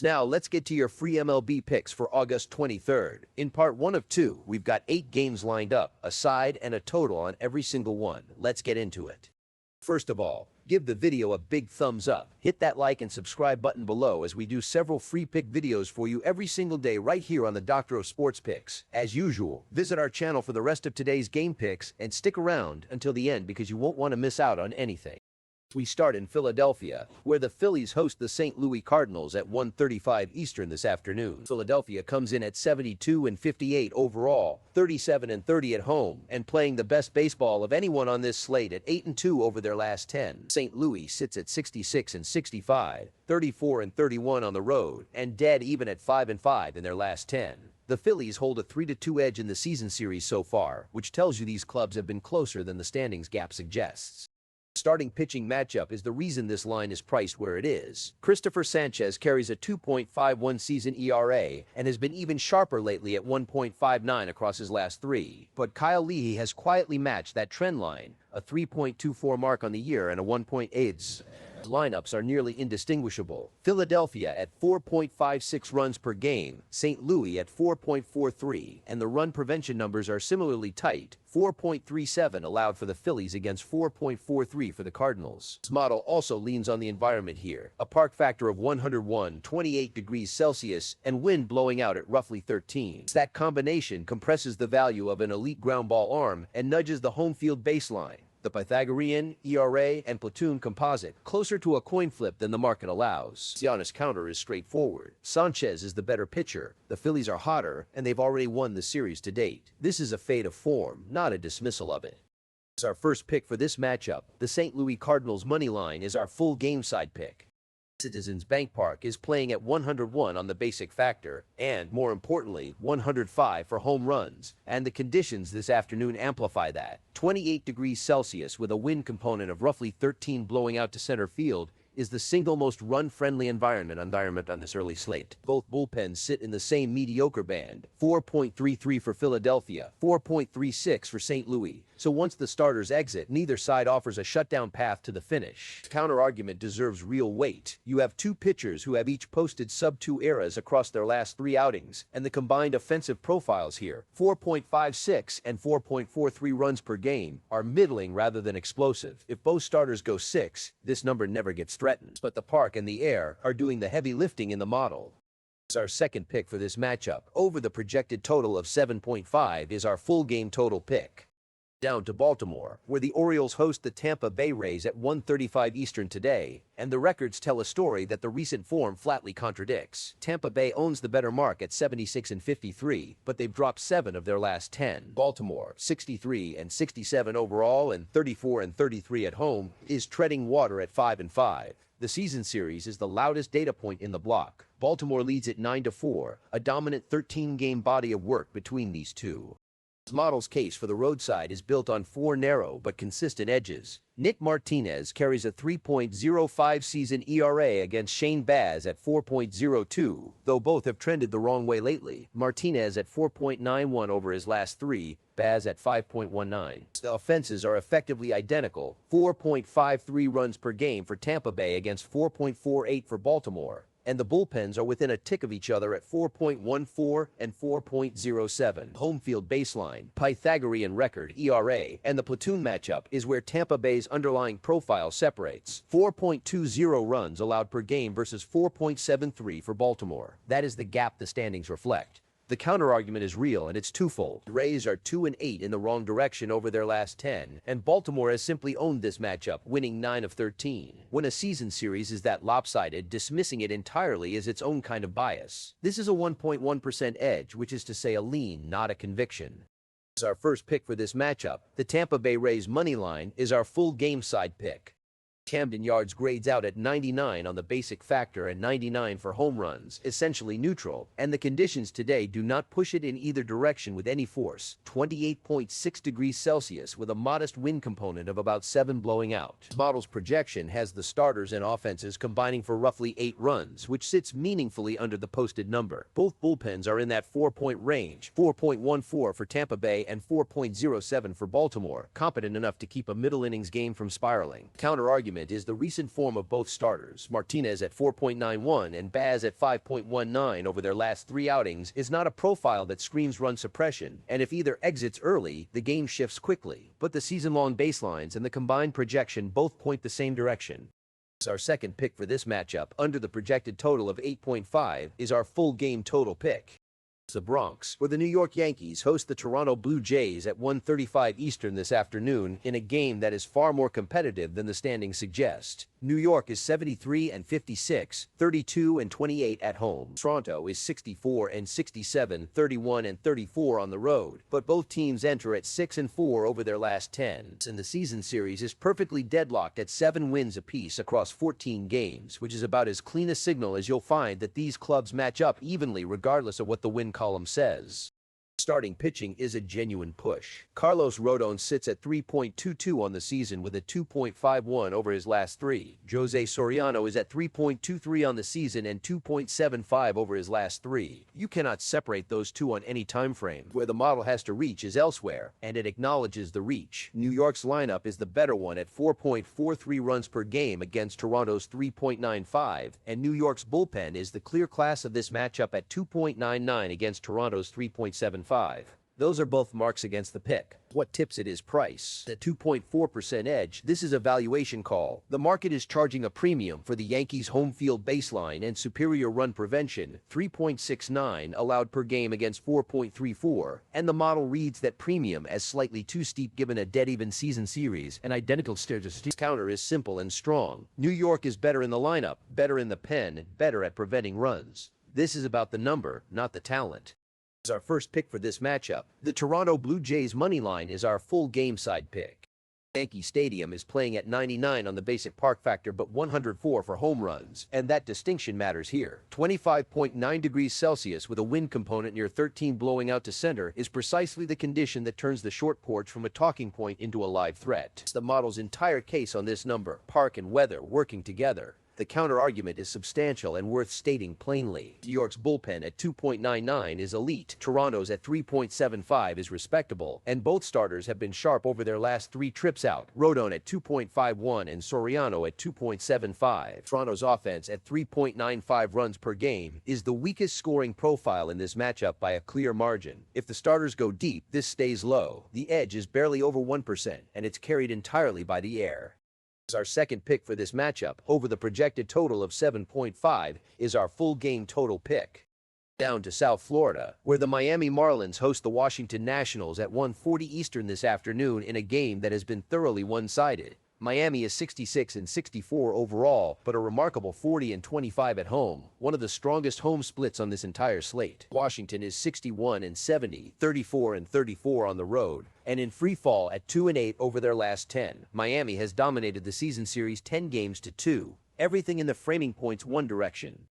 Now let's get to your free MLB picks for August 23rd. In part 1 of 2, we've got 8 games lined up, a side and a total on every single one. Let's get into it. First of all, give the video a big thumbs up. Hit that like and subscribe button below as we do several free pick videos for you every single day right here on the Doctor of Sports Picks. As usual, visit our channel for the rest of today's game picks and stick around until the end because you won't want to miss out on anything. We start in Philadelphia, where the Phillies host the St. Louis Cardinals at 1:35 Eastern this afternoon. Philadelphia comes in at 72-58 overall, 37-30 at home, and playing the best baseball of anyone on this slate at 8-2 over their last 10. St. Louis sits at 66-65, 34-31 on the road, and dead even at 5-5 in their last 10. The Phillies hold a 3-2 edge in the season series so far, which tells you these clubs have been closer than the standings gap suggests. Starting pitching matchup is the reason this line is priced where it is. Christopher Sanchez carries a 2.51 season ERA and has been even sharper lately at 1.59 across his last 3. But Kyle Leahy has quietly matched that trend line, a 3.24 mark on the year and a 1.8. Lineups are nearly indistinguishable. Philadelphia at 4.56 runs per game, St. Louis at 4.43, and the run prevention numbers are similarly tight, 4.37 allowed for the Phillies against 4.43 for the Cardinals. This model also leans on the environment here, a park factor of 101, 28 degrees Celsius, and wind blowing out at roughly 13. That combination compresses the value of an elite ground ball arm and nudges the home field baseline, the Pythagorean, ERA, and platoon composite, closer to a coin flip than the market allows. The honest counter is straightforward. Sanchez is the better pitcher, the Phillies are hotter, and they've already won the series to date. This is a fade of form, not a dismissal of it. As our first pick for this matchup, the St. Louis Cardinals money line is our full game side pick. Citizens Bank Park is playing at 101 on the basic factor, and, more importantly, 105 for home runs, and the conditions this afternoon amplify that. 28 degrees Celsius with a wind component of roughly 13 blowing out to center field is the single most run-friendly environment on this early slate. Both bullpens sit in the same mediocre band, 4.33 for Philadelphia, 4.36 for St. Louis. So once the starters exit, neither side offers a shutdown path to the finish. Counter-argument deserves real weight. You have two pitchers who have each posted sub-2 eras across their last 3 outings, and the combined offensive profiles here, 4.56 and 4.43 runs per game, are middling rather than explosive. If both starters go 6, this number never gets threatened, but the park and the air are doing the heavy lifting in the model. Our second pick for this matchup, over the projected total of 7.5, is our full game total pick. Down to Baltimore, where the Orioles host the Tampa Bay Rays at 1:35 Eastern today, and the records tell a story that the recent form flatly contradicts. Tampa Bay owns the better mark at 76-53, but they've dropped 7 of their last 10. Baltimore, 63-67 overall and 34-33 at home, is treading water at 5-5. The season series is the loudest data point in the block. Baltimore leads at 9-4, a dominant 13-game body of work between these two. This model's case for the roadside is built on 4 narrow but consistent edges. Nick Martinez carries a 3.05 season ERA against Shane Baz at 4.02, though both have trended the wrong way lately. Martinez at 4.91 over his last 3, Baz at 5.19. The offenses are effectively identical, 4.53 runs per game for Tampa Bay against 4.48 for Baltimore, and the bullpens are within a tick of each other at 4.14 and 4.07. Home field baseline, Pythagorean record, ERA, and the platoon matchup is where Tampa Bay's underlying profile separates. 4.20 runs allowed per game versus 4.73 for Baltimore. That is the gap the standings reflect. The counter-argument is real, and it's twofold. The Rays are 2-8 in the wrong direction over their last 10, and Baltimore has simply owned this matchup, winning 9 of 13. When a season series is that lopsided, dismissing it entirely is its own kind of bias. This is a 1.1% edge, which is to say a lean, not a conviction. As our first pick for this matchup, the Tampa Bay Rays money line is our full game side pick. Camden Yards grades out at 99 on the basic factor and 99 for home runs, essentially neutral, and the conditions today do not push it in either direction with any force. 28.6 degrees Celsius with a modest wind component of about 7 blowing out. The model's projection has the starters and offenses combining for roughly 8 runs, which sits meaningfully under the posted number. Both bullpens are in that 4-point range, 4.14 for Tampa Bay and 4.07 for Baltimore, competent enough to keep a middle innings game from spiraling. Counter-argument argument is the recent form of both starters. Martinez at 4.91 and Baz at 5.19 over their last 3 outings is not a profile that screams run suppression, and if either exits early, the game shifts quickly. But the season-long baselines and the combined projection both point the same direction. Our second pick for this matchup, under the projected total of 8.5, is our full game total pick. The Bronx, where the New York Yankees host the Toronto Blue Jays at 1:35 Eastern this afternoon in a game that is far more competitive than the standings suggest. New York is 73-56, 32-28 at home. Toronto is 64-67, 31-34 on the road. But both teams enter at 6-4 over their last 10. And the season series is perfectly deadlocked at 7 wins apiece across 14 games, which is about as clean a signal as you'll find that these clubs match up evenly regardless of what the win column says. Starting pitching is a genuine push. Carlos Rodon sits at 3.22 on the season with a 2.51 over his last 3. Jose Soriano is at 3.23 on the season and 2.75 over his last 3. You cannot separate those two on any time frame. Where the model has to reach is elsewhere, and it acknowledges the reach. New York's lineup is the better one at 4.43 runs per game against Toronto's 3.95, and New York's bullpen is the clear class of this matchup at 2.99 against Toronto's 3.75. Those are both marks against the pick. What tips it is price. At 2.4% edge, this is a valuation call. The market is charging a premium for the Yankees' home field baseline and superior run prevention, 3.69 allowed per game against 4.34, and the model reads that premium as slightly too steep given a dead-even season series. An identical statistic counter is simple and strong. New York is better in the lineup, better in the pen, better at preventing runs. This is about the number, not the talent. Our first pick for this matchup, the Toronto Blue Jays money line is our full game side pick. Yankee Stadium is playing at 99 on the basic park factor but 104 for home runs, and that distinction matters here. 25.9 degrees Celsius with a wind component near 13 blowing out to center is precisely the condition that turns the short porch from a talking point into a live threat. It's the model's entire case on this number, park and weather working together. The counter-argument is substantial and worth stating plainly. New York's bullpen at 2.99 is elite, Toronto's at 3.75 is respectable, and both starters have been sharp over their last 3 trips out, Rodon at 2.51 and Soriano at 2.75. Toronto's offense at 3.95 runs per game is the weakest scoring profile in this matchup by a clear margin. If the starters go deep, this stays low. The edge is barely over 1%, and it's carried entirely by the air. Our second pick for this matchup, over the projected total of 7.5, is our full game total pick. Down to South Florida, where the Miami Marlins host the Washington Nationals at 1:40 Eastern this afternoon in a game that has been thoroughly one-sided. Miami is 66-64 overall, but a remarkable 40-25 at home, one of the strongest home splits on this entire slate. Washington is 61-70, 34-34 on the road, and in free fall at 2-8 over their last 10. Miami has dominated the season series 10 games to 2. Everything in the framing points one direction,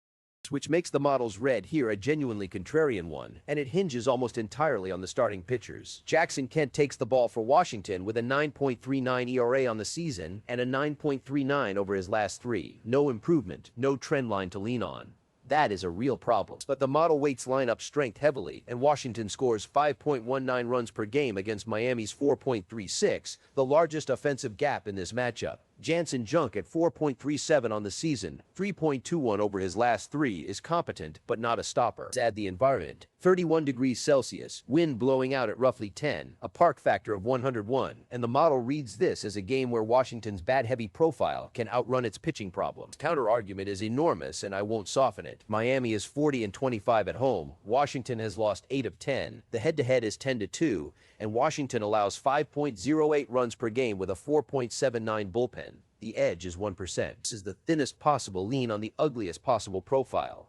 which makes the model's red here a genuinely contrarian one, and it hinges almost entirely on the starting pitchers. Jackson Kent takes the ball for Washington with a 9.39 ERA on the season and a 9.39 over his last 3. No improvement, no trend line to lean on. That is a real problem. But the model weights lineup strength heavily, and Washington scores 5.19 runs per game against Miami's 4.36, the largest offensive gap in this matchup. Jansen Junk at 4.37 on the season, 3.21 over his last 3 is competent, but not a stopper. Let's add the environment. 31 degrees Celsius, wind blowing out at roughly 10, a park factor of 101, and the model reads this as a game where Washington's bat-heavy profile can outrun its pitching problems. Counter-argument is enormous, and I won't soften it. Miami is 40-25 at home. Washington has lost 8 of 10. The head-to-head is 10-2, and Washington allows 5.08 runs per game with a 4.79 bullpen. The edge is 1%. This is the thinnest possible lean on the ugliest possible profile.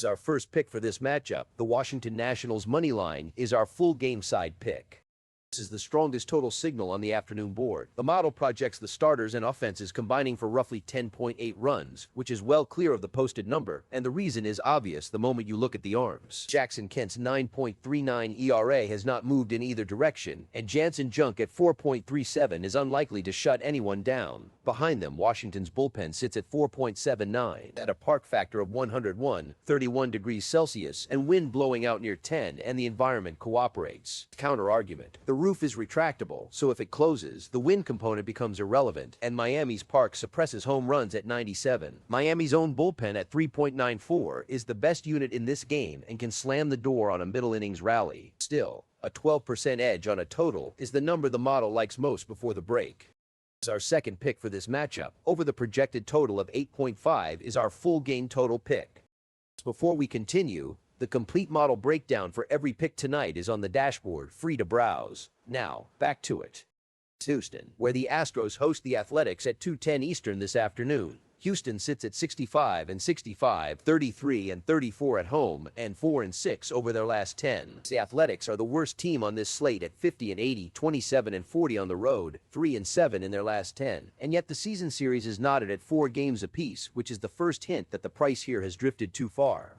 Our first pick for this matchup, the Washington Nationals money line, is our full game side pick. This is the strongest total signal on the afternoon board. The model projects the starters and offenses combining for roughly 10.8 runs, which is well clear of the posted number, and the reason is obvious the moment you look at the arms. Jackson Kent's 9.39 ERA has not moved in either direction, and Jansen Junk at 4.37 is unlikely to shut anyone down. Behind them, Washington's bullpen sits at 4.79, at a park factor of 101, 31 degrees Celsius, and wind blowing out near 10, and the environment cooperates. Counter-argument. The roof is retractable, so if it closes, the wind component becomes irrelevant, and Miami's park suppresses home runs at 97. Miami's own bullpen at 3.94 is the best unit in this game and can slam the door on a middle innings rally. Still, a 12% edge on a total is the number the model likes most before the break. Our second pick for this matchup, over the projected total of 8.5, is our full game total pick. Before we continue, the complete model breakdown for every pick tonight is on the dashboard, free to browse. Now, back to it. Houston, where the Astros host the Athletics at 2:10 Eastern this afternoon. Houston sits at 65-65, 33-34 at home, and 4-6 over their last 10. The Athletics are the worst team on this slate at 50-80, 27-40 on the road, 3-7 in their last 10. And yet the season series is knotted at 4 games apiece, which is the first hint that the price here has drifted too far.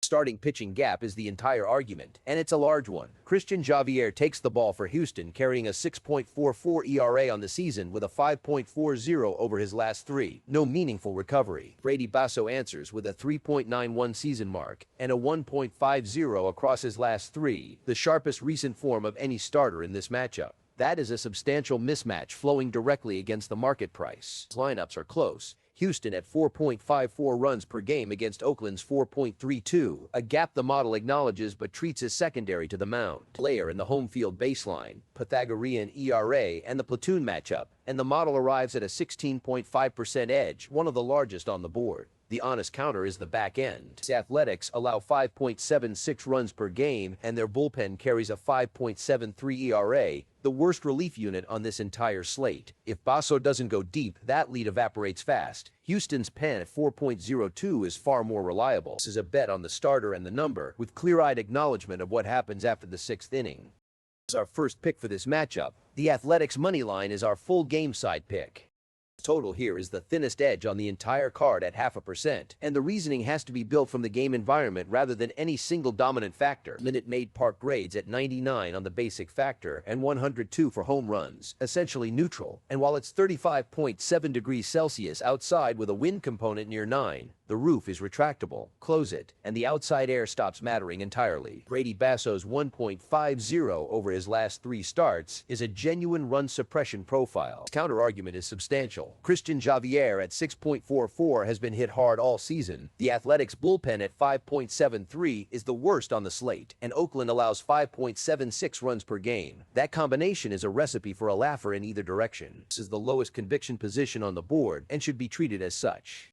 Starting pitching gap is the entire argument, and it's a large one. Christian Javier takes the ball for Houston, carrying a 6.44 ERA on the season with a 5.40 over his last 3. No meaningful recovery. Brady Basso answers with a 3.91 season mark and a 1.50 across his last 3, the sharpest recent form of any starter in this matchup. That is a substantial mismatch flowing directly against the market price. Lineups are close. Houston at 4.54 runs per game against Oakland's 4.32, a gap the model acknowledges but treats as secondary to the mound. Player in the home field baseline, Pythagorean ERA, and the platoon matchup, and the model arrives at a 16.5% edge, one of the largest on the board. The honest counter is the back end. The Athletics allow 5.76 runs per game, and their bullpen carries a 5.73 ERA, the worst relief unit on this entire slate. If Basso doesn't go deep, that lead evaporates fast. Houston's pen at 4.02 is far more reliable. This is a bet on the starter and the number, with clear-eyed acknowledgement of what happens after the 6th inning. As our first pick for this matchup, the Athletics' money line is our full game side pick. Total here is the thinnest edge on the entire card at 0.5%, and the reasoning has to be built from the game environment rather than any single dominant factor. Minute Maid Park grades at 99 on the basic factor and 102 for home runs, essentially neutral. And while it's 35.7 degrees Celsius outside with a wind component near 9, the roof is retractable, close it, and the outside air stops mattering entirely. Brady Basso's 1.50 over his last 3 starts is a genuine run suppression profile. Counter-argument is substantial. Christian Javier at 6.44 has been hit hard all season. The Athletics' bullpen at 5.73 is the worst on the slate, and Oakland allows 5.76 runs per game. That combination is a recipe for a laugher in either direction. This is the lowest conviction position on the board and should be treated as such.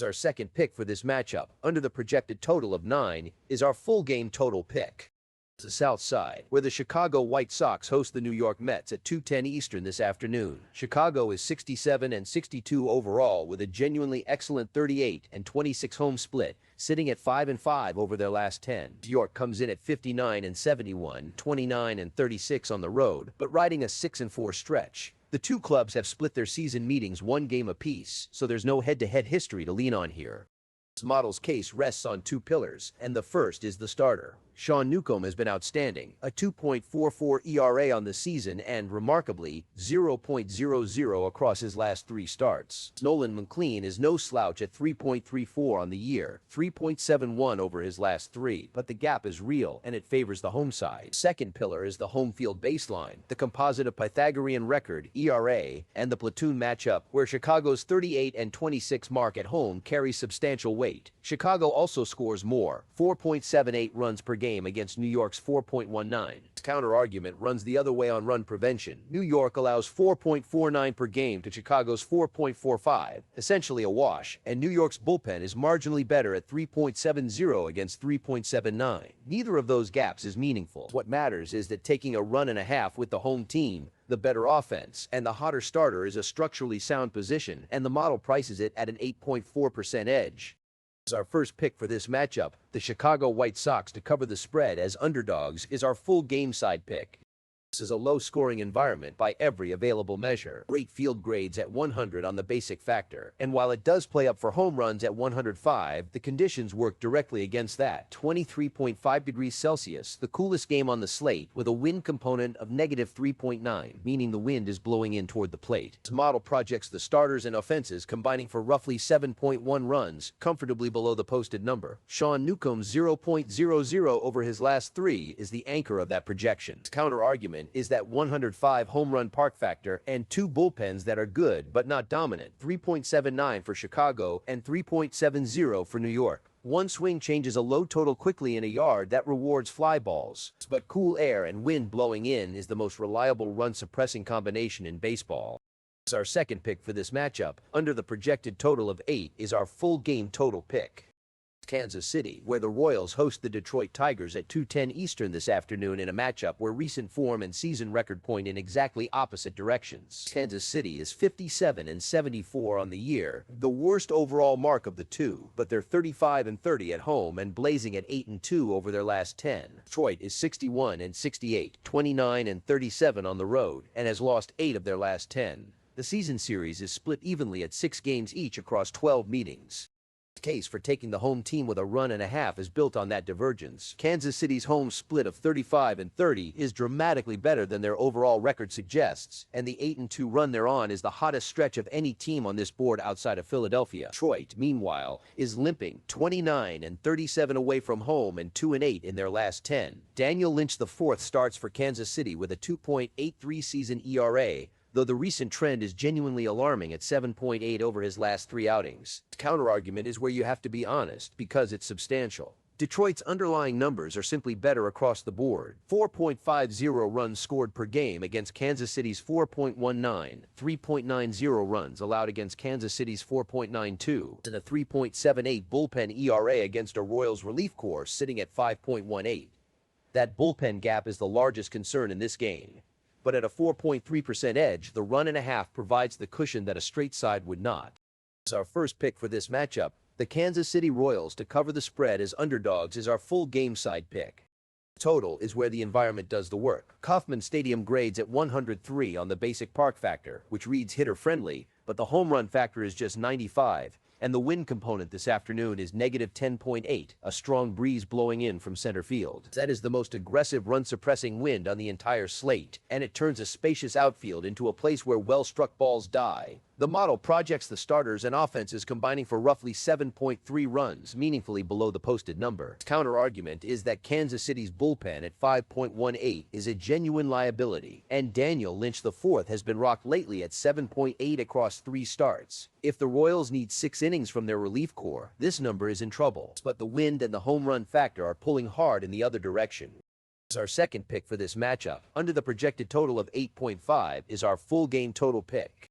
Our second pick for this matchup, under the projected total of 9, is our full game total pick. The South Side, where the Chicago White Sox host the New York Mets at 2:10 Eastern this afternoon. Chicago is 67-62 overall with a genuinely excellent 38-26 home split, sitting at 5-5 over their last 10. New York comes in at 59-71, 29-36 on the road, but riding a 6-4 stretch. The two clubs have split their season meetings 1 game apiece, so there's no head-to-head history to lean on here. This model's case rests on 2 pillars, and the first is the starter. Sean Newcomb has been outstanding, a 2.44 ERA on the season and, remarkably, 0.00 across his last 3 starts. Nolan McLean is no slouch at 3.34 on the year, 3.71 over his last 3, but the gap is real and it favors the home side. Second pillar is the home field baseline, the composite of Pythagorean record, ERA, and the platoon matchup, where Chicago's 38-26 mark at home carries substantial weight. Chicago also scores more, 4.78 runs per game against New York's 4.19. Counter-argument runs the other way on run prevention. New York allows 4.49 per game to Chicago's 4.45, essentially a wash, and New York's bullpen is marginally better at 3.70 against 3.79. Neither of those gaps is meaningful. What matters is that taking a run and a half with the home team, the better offense, and the hotter starter is a structurally sound position, and the model prices it at an 8.4% edge. As our first pick for this matchup, the Chicago White Sox to cover the spread as underdogs is our full game side pick. This is a low-scoring environment by every available measure. Great field grades at 100 on the basic factor, and while it does play up for home runs at 105, the conditions work directly against that. 23.5 degrees Celsius, the coolest game on the slate, with a wind component of -3.9, meaning the wind is blowing in toward the plate. This model projects the starters and offenses combining for roughly 7.1 runs, comfortably below the posted number. Sean Newcomb's 0.00 over his last 3 is the anchor of that projection. Counter-argument argument is that 105 home run park factor and two bullpens that are good but not dominant, 3.79 for Chicago and 3.70 for New York. One swing changes a low total quickly in a yard that rewards fly balls, but cool air and wind blowing in is the most reliable run-suppressing combination in baseball. Our second pick for this matchup, under the projected total of 8, is our full game total pick. Kansas City, where the Royals host the Detroit Tigers at 2:10 Eastern this afternoon in a matchup where recent form and season record point in exactly opposite directions. Kansas City is 57-74 on the year, the worst overall mark of the two, but they're 35-30 at home and blazing at 8-2 over their last 10. Detroit is 61-68, 29-37 on the road, and has lost 8 of their last 10. The season series is split evenly at 6 games each across 12 meetings. The case for taking the home team with a run and a half is built on that divergence. Kansas City's home split of 35-30 is dramatically better than their overall record suggests, and the 8-2 run they're on is the hottest stretch of any team on this board outside of Philadelphia. Detroit, meanwhile, is limping 29-37 away from home and 2-8 in their last 10. Daniel Lynch IV starts for Kansas City with a 2.83 season ERA, though the recent trend is genuinely alarming at 7.8 over his last 3 outings. The counterargument is where you have to be honest, because it's substantial. Detroit's underlying numbers are simply better across the board. 4.50 runs scored per game against Kansas City's 4.19, 3.90 runs allowed against Kansas City's 4.92, and a 3.78 bullpen ERA against a Royals relief corps sitting at 5.18. That bullpen gap is the largest concern in this game. But at a 4.3% edge, the run and a half provides the cushion that a straight side would not. As our first pick for this matchup, the Kansas City Royals to cover the spread as underdogs is our full game side pick. Total is where the environment does the work. Kauffman Stadium grades at 103 on the basic park factor, which reads hitter friendly, but the home run factor is just 95. And the wind component this afternoon is negative 10.8, a strong breeze blowing in from center field. That is the most aggressive run-suppressing wind on the entire slate, and it turns a spacious outfield into a place where well-struck balls die. The model projects the starters and offenses combining for roughly 7.3 runs, meaningfully below the posted number. The counter-argument is that Kansas City's bullpen at 5.18 is a genuine liability, and Daniel Lynch IV has been rocked lately at 7.8 across 3 starts. If the Royals need 6 innings from their relief corps, this number is in trouble, but the wind and the home run factor are pulling hard in the other direction. As our second pick for this matchup, under the projected total of 8.5 is our full game total pick.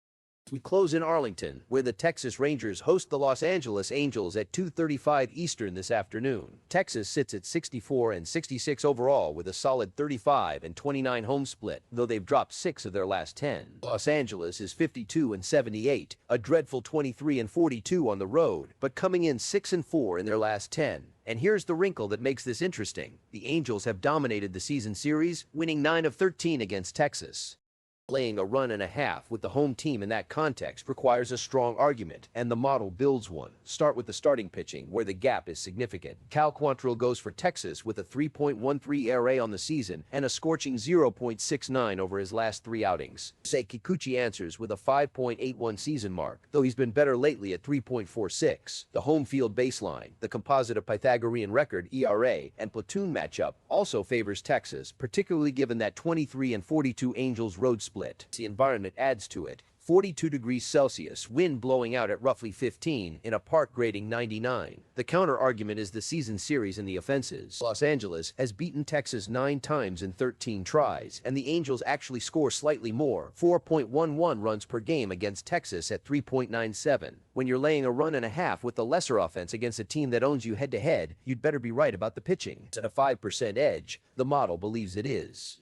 We close in Arlington, where the Texas Rangers host the Los Angeles Angels at 2:35 Eastern this afternoon. Texas sits at 64-66 overall with a solid 35-29 home split, though they've dropped 6 of their last 10. Los Angeles is 52-78, a dreadful 23-42 on the road, but coming in 6-4 in their last 10. And here's the wrinkle that makes this interesting. The Angels have dominated the season series, winning 9 of 13 against Texas. Laying a run and a half with the home team in that context requires a strong argument, and the model builds one. Start with the starting pitching, where the gap is significant. Cal Quantrill goes for Texas with a 3.13 ERA on the season and a scorching 0.69 over his last 3 outings. Say Kikuchi answers with a 5.81 season mark, though he's been better lately at 3.46. The home field baseline, the composite of Pythagorean record, ERA, and platoon matchup also favors Texas, particularly given that 23-42 Angels road split. The environment adds to it. 42 degrees Celsius, wind blowing out at roughly 15, in a park grading 99. The counter-argument is the season series in the offenses. Los Angeles has beaten Texas 9 times in 13 tries, and the Angels actually score slightly more, 4.11 runs per game against Texas at 3.97. When you're laying a run and a half with the lesser offense against a team that owns you head-to-head, you'd better be right about the pitching. It's at a 5% edge. The model believes it is.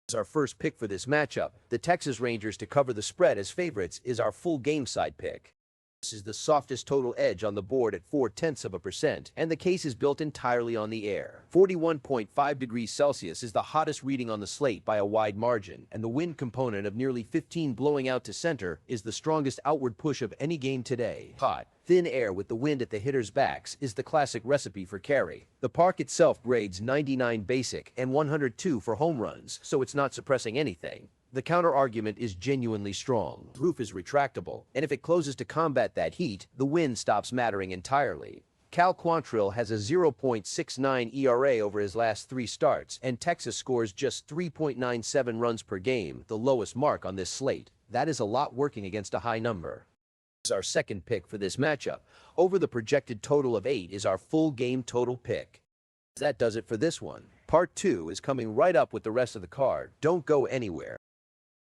As our first pick for this matchup, the Texas Rangers to cover the spread as favorites is our full game side pick. This is the softest total edge on the board at 0.4%, and the case is built entirely on the air. 41.5 degrees Celsius is the hottest reading on the slate by a wide margin, and the wind component of nearly 15 blowing out to center is the strongest outward push of any game today. Hot, thin air with the wind at the hitters' backs is the classic recipe for carry. The park itself grades 99 basic and 102 for home runs, so it's not suppressing anything. The counter-argument is genuinely strong. The roof is retractable, and if it closes to combat that heat, the wind stops mattering entirely. Cal Quantrill has a 0.69 ERA over his last 3 starts, and Texas scores just 3.97 runs per game, the lowest mark on this slate. That is a lot working against a high number. Our second pick for this matchup. Over the projected total of 8 is our full game total pick. That does it for this one. Part 2 is coming right up with the rest of the card. Don't go anywhere.